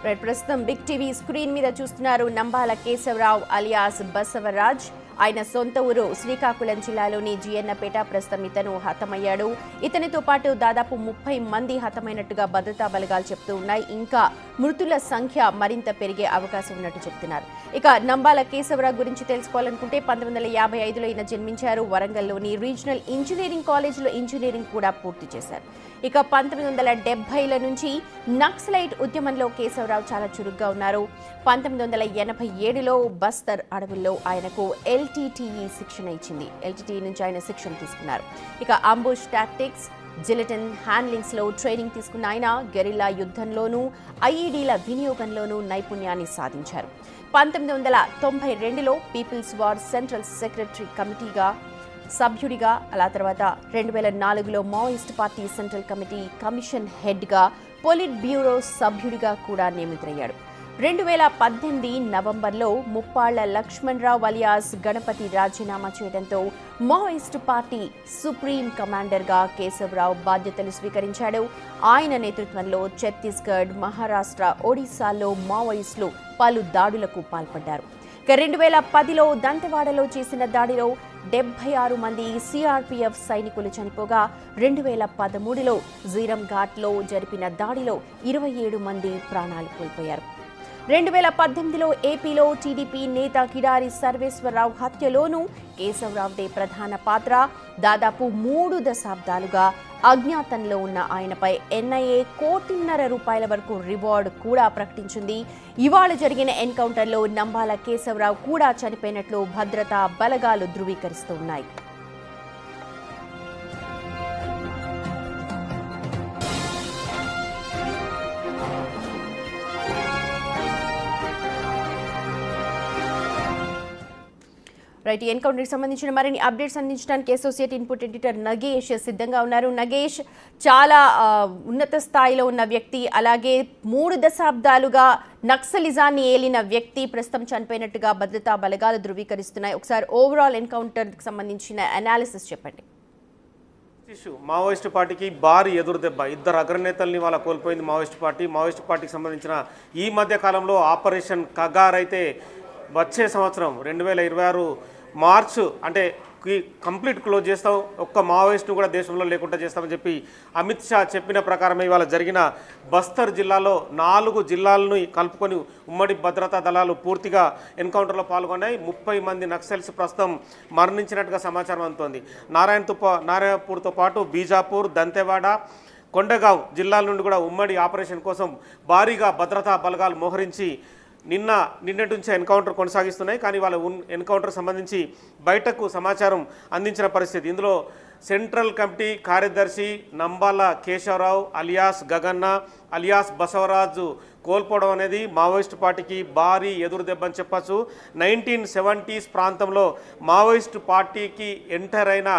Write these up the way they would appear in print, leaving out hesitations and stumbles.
ప్రస్తుతం big TV screen మీద చూస్తున్నారు నంబాల కేశవరావు అలియాస్ బసవరాజ్. ఆయన సొంత ఊరు శ్రీకాకుళం జిల్లాలోని జియన్నపేట. ప్రస్తుతం ఇతను హతమయ్యాడు. ఇతనితో పాటు దాదాపు 30 మంది హతమైనట్టుగా భద్రతా బలగాలు చెప్తూ ఉన్నాయి. ఇంకా మృతుల సంఖ్య మరింత పెరిగే అవకాశం ఉన్నట్టు చెప్తున్నారు. ఇక నంబాల కేశవరావు గురించి తెలుసుకోవాలనుకుంటే 1955లో ఈయన జన్మించారు. వరంగల్లోని రీజనల్ ఇంజనీరింగ్ కాలేజీలో ఇంజనీరింగ్ కూడా పూర్తి చేశారు. ఇక 1970ల నుంచి నక్సలైట్ ఉద్యమంలో కేశవరావు చాలా చురుగ్గా ఉన్నారు. 1987లో బస్తర్ అడవుల్లో ఆయనకు LTTE శిక్షణ ఇచ్చింది. LTTE నుంచి ఆయన శిక్షణ తీసుకున్నారు. ఇక అంబుష్ టాక్టిక్స్, జిలెటిన్ హ్యాండ్లింగ్స్ లో ట్రైనింగ్ తీసుకున్న ఆయన గెరిల్లా యుద్ధంలోనూ IEDల వినియోగంలోనూ నైపుణ్యాన్ని సాధించారు. 1992లో పీపుల్స్ వార్ సెంట్రల్ సెక్రటరీ కమిటీగా సభ్యుడిగా, అలా తర్వాత 2004లో Maoist party central committee commission హెడ్గా, పొలిట్ బ్యూరో సభ్యుడిగా కూడా నియమితులయ్యాడు. 2018 నవంబర్లో ముప్పాళ్ల లక్ష్మణరావు అలియాస్ గణపతి రాజీనామా చేయడంతో మావోయిస్ట్ పార్టీ సుప్రీం కమాండర్గా కేశవరావు బాధ్యతలు స్వీకరించాడు. ఆయన నేతృత్వంలో ఛత్తీస్గఢ్, మహారాష్ట్ర, ఒడిశాల్లో మావోయిస్టులు పలు దాడులకు పాల్పడ్డారు. 2010లో దంతెవాడలో చేసిన దాడిలో 76 మంది CRPF సైనికులు చనిపోగా 2013లో జీరం ఘాట్లో జరిపిన దాడిలో 27 మంది ప్రాణాలు కోల్పోయారు. 2018లో ఏపీలో టీడీపీ నేత కిడారి సర్వేశ్వరరావు హత్యలోనూ కేశవరావుదే ప్రధాన పాత్ర. దాదాపు 3 దశాబ్దాలుగా అజ్ఞాతంలో ఉన్న ఆయనపై NIA ₹1.5 కోటి వరకు రివార్డు కూడా ప్రకటించింది. ఇవాళ జరిగిన ఎన్కౌంటర్లో నంబాల కేశవరావు కూడా చనిపోయినట్లు భద్రతా బలగాలు ధృవీకరిస్తున్నాయి. రైట్, ఎన్కౌంటర్కి సంబంధించిన మరిన్ని అప్డేట్స్ అందించడానికి అసోసియేట్ ఇన్పుట్ ఎడిటర్ నగేష్ సిద్ధంగా ఉన్నారు. నగేష్, చాలా ఉన్నత స్థాయిలో ఉన్న వ్యక్తి, అలాగే 3 దశాబ్దాలుగా నక్సలిజాన్ని ఏలిన వ్యక్తి ప్రస్తుతం చనిపోయినట్టుగా భద్రతా బలగాలు ధృవీకరిస్తున్నాయి. ఒకసారి ఓవరాల్ ఎన్కౌంటర్కి సంబంధించిన అనాలిసిస్ చెప్పండి. మావోయిస్టు పార్టీకి భారీ ఎదురుదెబ్బ. 2 అగ్రనేతల్ని వాళ్ళ కోల్పోయింది మావోయిస్టు పార్టీకి సంబంధించిన ఈ మధ్య కాలంలో ఆపరేషన్ కగార్ అయితే వచ్చే సంవత్సరం 2026 మార్చ్ అంటే కంప్లీట్ క్లోజ్ చేస్తాం, ఒక్క మావోయిస్ట్ను కూడా దేశంలో లేకుండా చేస్తామని చెప్పి అమిత్ షా చెప్పిన ప్రకారమే ఇవాళ జరిగిన బస్తర్ జిల్లాలో 4 జిల్లాలను కలుపుకొని ఉమ్మడి భద్రతా దళాలు పూర్తిగా ఎన్కౌంటర్లో పాల్గొన్నాయి. 30 మంది నక్సల్స్ ప్రస్తుతం మరణించినట్టుగా సమాచారం అందుతోంది. నారాయణపూర్తో పాటు బీజాపూర్, దంతెవాడ, కొండగావ్ జిల్లాల నుండి కూడా ఉమ్మడి ఆపరేషన్ కోసం భారీగా భద్రతా బలగాలు మోహరించి నిన్నటి నుంచి ఎన్కౌంటర్ కొనసాగిస్తున్నాయి. కానీ వాళ్ళ ఎన్కౌంటర్ సంబంధించి బయటకు సమాచారం అందించిన పరిస్థితి. ఇందులో సెంట్రల్ కమిటీ కార్యదర్శి నంబాల కేశవరావు అలియాస్ గగన్న అలియాస్ బసవరాజు కోల్పోవడం అనేది మావోయిస్టు పార్టీకి భారీ ఎదురుదెబ్బని చెప్పచ్చు. 1970s ప్రాంతంలో మావోయిస్టు పార్టీకి ఎంటర్ అయిన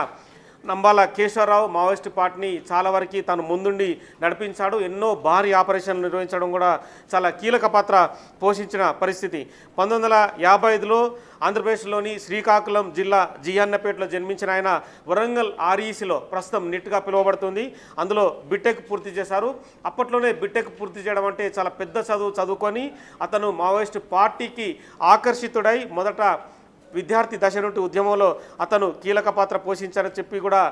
నంబాల కేశవరావు మావోయిస్టు పార్టీని చాలా వరకు తను ముందుండి నడిపించాడు. ఎన్నో భారీ ఆపరేషన్లు నిర్వహించడం కూడా చాలా కీలక పాత్ర పోషించిన పరిస్థితి. 1955లో ఆంధ్రప్రదేశ్లోని శ్రీకాకుళం జిల్లా జియన్నపేటలో జన్మించిన ఆయన వరంగల్ RECలో ప్రస్తుతం నిట్గా పిలువబడుతుంది. అందులో బిటెక్ పూర్తి చేశారు. అప్పట్లోనే బిటెక్ పూర్తి చేయడం అంటే చాలా పెద్ద చదువుకొని అతను మావోయిస్టు పార్టీకి ఆకర్షితుడై మొదట విద్యార్థి దశ నుండి ఉద్యమంలో అతను కీలక పాత్ర పోషించారని చెప్పి కూడా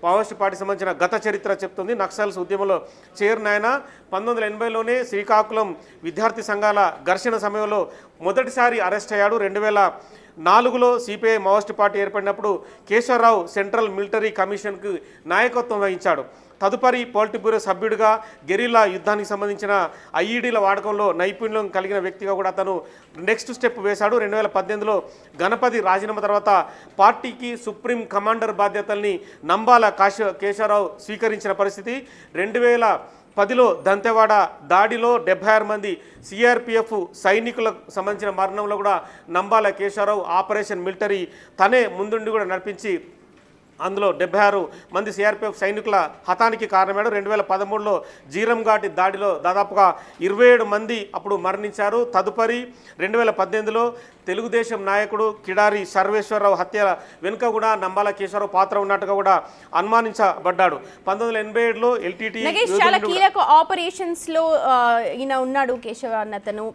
మావోయిస్టు పార్టీకి సంబంధించిన గత చరిత్ర చెప్తుంది. నక్సల్స్ ఉద్యమంలో చేరిన ఆయన 1980లోనే శ్రీకాకుళం విద్యార్థి సంఘాల ఘర్షణ సమయంలో మొదటిసారి అరెస్ట్ అయ్యాడు. 2004లో CPI మావోయిస్టు పార్టీ ఏర్పడినప్పుడు కేశవరావు సెంట్రల్ మిలిటరీ కమిషన్కు నాయకత్వం వహించాడు. తదుపరి పొలిట్ బ్యూరో సభ్యుడిగా గెరిల్లా యుద్ధానికి సంబంధించిన IEDల వాడకంలో నైపుణ్యం కలిగిన వ్యక్తిగా కూడా అతను నెక్స్ట్ స్టెప్ వేశాడు. 2018లో గణపతి రాజీనామా తర్వాత పార్టీకి సుప్రీం కమాండర్ బాధ్యతల్ని నంబాల కేశవరావు స్వీకరించిన పరిస్థితి. 2010లో దంతెవాడ దాడిలో 76 మంది CRPF సైనికులకు సంబంధించిన మరణంలో కూడా నంబాల కేశవరావు ఆపరేషన్ మిలిటరీ తనే ముందుండి కూడా నడిపించి అందులో 76 మంది సిఆర్పిఎఫ్ సైనికుల హతానికి కారణమయ్యాడు. 2013లో జీరంఘాటి దాడిలో దాదాపుగా 27 మంది అప్పుడు మరణించారు. తదుపరి 2018లో తెలుగుదేశం నాయకుడు కిడారి సర్వేశ్వరరావు హత్య వెనుక కూడా నంబాల కేశవరావు పాత్ర ఉన్నట్టుగా కూడా అనుమానించబడ్డాడు. 1987లో ఎల్టీటీ చాలా కీలక ఆపరేషన్స్ లో ఈయన ఉన్నాడు కేశవ అన్నతను.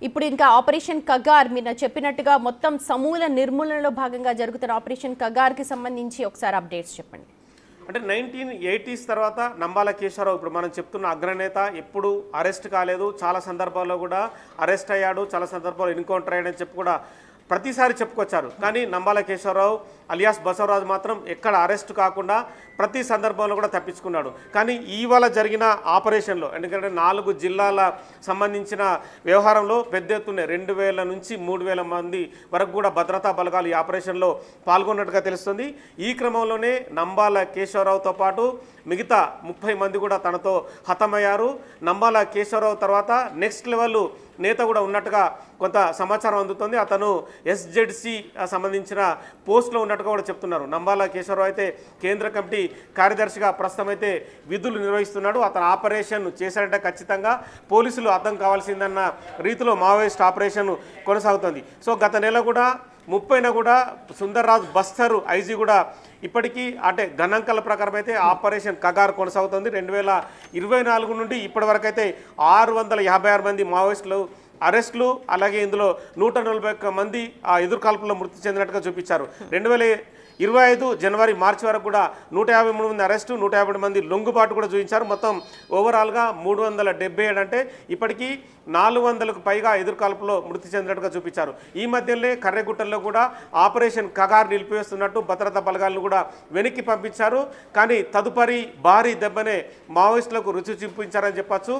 ఇప్పుడు ఇంకా ఆపరేషన్ కగార్ మీరు చెప్పినట్టుగా మొత్తం సమూల నిర్మూలనలో భాగంగా జరుగుతున్న ఆపరేషన్ కగార్ కి సంబంధించి ఒకసారి అప్డేట్స్ చెప్పండి. అంటే 1980s తర్వాత నంబాల కేశవరావు ఇప్పుడు మనం చెప్తున్న అగ్రనేత ఎప్పుడు అరెస్ట్ కాలేదు. చాలా సందర్భాల్లో కూడా అరెస్ట్ అయ్యాడు, చాలా సందర్భాల్లో ఎన్కౌంటర్ అయ్యాడని చెప్పి కూడా ప్రతిసారి చెప్పుకొచ్చారు. కానీ నంబాల కేశవరావు అలియాస్ బసవరాజు మాత్రం ఎక్కడ అరెస్ట్ కాకుండా ప్రతి సందర్భంలో కూడా తప్పించుకున్నాడు. కానీ ఇవాళ జరిగిన ఆపరేషన్లో ఎందుకంటే 4 జిల్లాల సంబంధించిన వ్యవహారంలో పెద్ద ఎత్తున 2000 నుంచి 3000 మంది వరకు కూడా భద్రతా బలగాలు ఈ ఆపరేషన్లో పాల్గొన్నట్టుగా తెలుస్తుంది. ఈ క్రమంలోనే నంబాల కేశవరావుతో పాటు మిగతా 30 మంది కూడా తనతో హతమయ్యారు. నంబాల కేశవరావు తర్వాత నెక్స్ట్ లెవెల్ నేత కూడా ఉన్నట్టుగా కొంత సమాచారం అందుతుంది. అతను ఎస్జెడ్సి సంబంధించిన పోస్టులో ఉన్నట్టుగా కూడా చెప్తున్నారు. నంబాల కేశవరావు అయితే కేంద్ర కమిటీ కార్యదర్శిగా ప్రస్తుతం అయితే విధులు నిర్వహిస్తున్నాడు. అతను ఆపరేషన్ చేశాడంటే ఖచ్చితంగా పోలీసులు అర్థం కావాల్సిందన్న రీతిలో మావోయిస్ట్ ఆపరేషన్ కొనసాగుతుంది. సో గత నెల కూడా 30న కూడా సుందర్రాజ్ బస్తర్ ఐజీ కూడా ఇప్పటికీ అంటే గణాంకాల ప్రకారం అయితే ఆపరేషన్ కగార్ కొనసాగుతుంది. 2024 నుండి ఇప్పటి వరకు అయితే 656 మంది మావోయిస్టులు అరెస్టులు, అలాగే ఇందులో 141 మంది ఆ ఎదురుకాల్పుల్లో మృతి చెందినట్టుగా చూపించారు. 2025 జనవరి మార్చి వరకు కూడా 153 మంది అరెస్టు, 150 మంది లొంగుబాటు కూడా చూపించారు. మొత్తం ఓవరాల్గా 377 అంటే ఇప్పటికీ 400కు పైగా ఎదురుకాల్పులో మృతి చెందినట్టుగా చూపించారు. ఈ మధ్యలో కర్రెగుట్టల్లో కూడా ఆపరేషన్ కగార్ నిలిపివేస్తున్నట్టు భద్రతా బలగాలను కూడా వెనక్కి పంపించారు. కానీ తదుపరి భారీ దెబ్బనే మావోయిస్టులకు రుచి చూపించారని చెప్పచ్చు.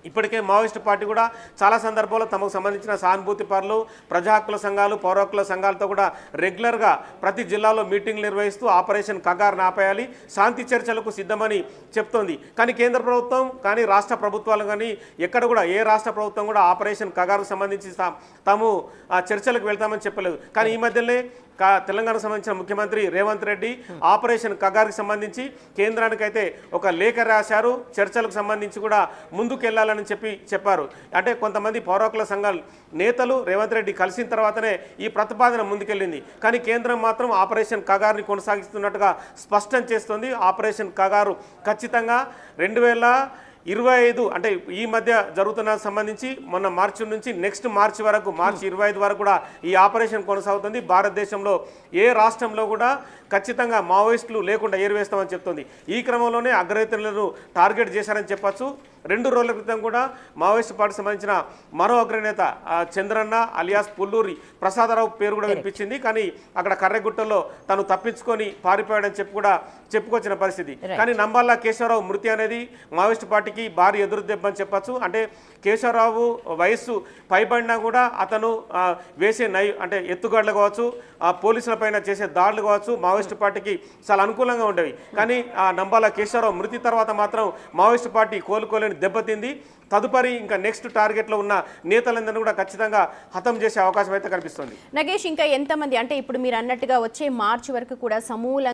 ఇప్పటికే మావోయిస్టు పార్టీ కూడా చాలా సందర్భాల్లో తమకు సంబంధించిన సానుభూతి పరులు, ప్రజా హక్కుల సంఘాలు, పౌర హక్కుల సంఘాలతో కూడా రెగ్యులర్గా ప్రతి జిల్లాలో మీటింగ్లు నిర్వహిస్తూ ఆపరేషన్ కగార్ను ఆపేయాలి, శాంతి చర్చలకు సిద్ధమని చెప్తోంది. కానీ కేంద్ర ప్రభుత్వం కానీ రాష్ట్ర ప్రభుత్వాలు కానీ ఎక్కడ కూడా ఏ రాష్ట్ర ప్రభుత్వం కూడా ఆపరేషన్ కగార్కు సంబంధించి తాము చర్చలకు వెళ్తామని చెప్పలేదు. కానీ ఈ మధ్యనే తెలంగాణకు సంబంధించిన ముఖ్యమంత్రి రేవంత్ రెడ్డి ఆపరేషన్ కగార్కి సంబంధించి కేంద్రానికైతే ఒక లేఖ రాశారు. చర్చలకు సంబంధించి కూడా ముందుకు వెళ్ళాలని చెప్పారు. అంటే కొంతమంది పౌరకుల సంఘాల నేతలు రేవంత్ రెడ్డి కలిసిన తర్వాతనే ఈ ప్రతిపాదన ముందుకెళ్ళింది. కానీ కేంద్రం మాత్రం ఆపరేషన్ కగార్ని కొనసాగిస్తున్నట్టుగా స్పష్టం చేస్తుంది. ఆపరేషన్ కగారు ఖచ్చితంగా 2025 అంటే ఈ మధ్య జరుగుతున్న సంబంధించి మొన్న మార్చి నుంచి నెక్స్ట్ మార్చి వరకు మార్చి 25 వరకు కూడా ఈ ఆపరేషన్ కొనసాగుతుంది. భారతదేశంలో ఏ రాష్ట్రంలో కూడా ఖచ్చితంగా మావోయిస్టులు లేకుండా ఏరివేస్తామని చెప్తుంది. ఈ క్రమంలోనే అగ్రనేతలను టార్గెట్ చేశారని చెప్పచ్చు. 2 రోజుల క్రితం కూడా మావోయిస్టు పార్టీకి సంబంధించిన మరో అగ్రనేత చంద్రన్న అలియాస్ పుల్లూరి ప్రసాదరావు పేరు కూడా వినిపించింది. కానీ అక్కడ కర్రెగుట్టలో తను తప్పించుకొని పారిపోయాడని చెప్పి కూడా చెప్పుకొచ్చిన పరిస్థితి. కానీ నంబాల కేశవరావు మృతి అనేది మావోయిస్టు పార్టీకి భారీ ఎదురు దెబ్బ అని చెప్పచ్చు. అంటే కేశవరావు వయస్సు పైబడినా కూడా అతను వేసే అంటే ఎత్తుగడలు కావచ్చు, పోలీసులపైన చేసే దాడులు కావచ్చు మావోయిస్టు పార్టీకి చాలా అనుకూలంగా ఉండేవి. కానీ నంబాల కేశవరావు మృతి తర్వాత మాత్రం మావోయిస్టు పార్టీ కోలుకోలేని దెబ్బతింది. తదుపరి ఇంకా నెక్స్ట్ టార్గెట్లో ఉన్న నేతలందరినీ కూడా ఖచ్చితంగా హతం చేసే అవకాశం అయితే కనిపిస్తుంది. నగేష్, ఇంకా ఎంతమంది అంటే ఇప్పుడు మీరు అన్నట్టుగా వచ్చే మార్చి వరకు కూడా సమూల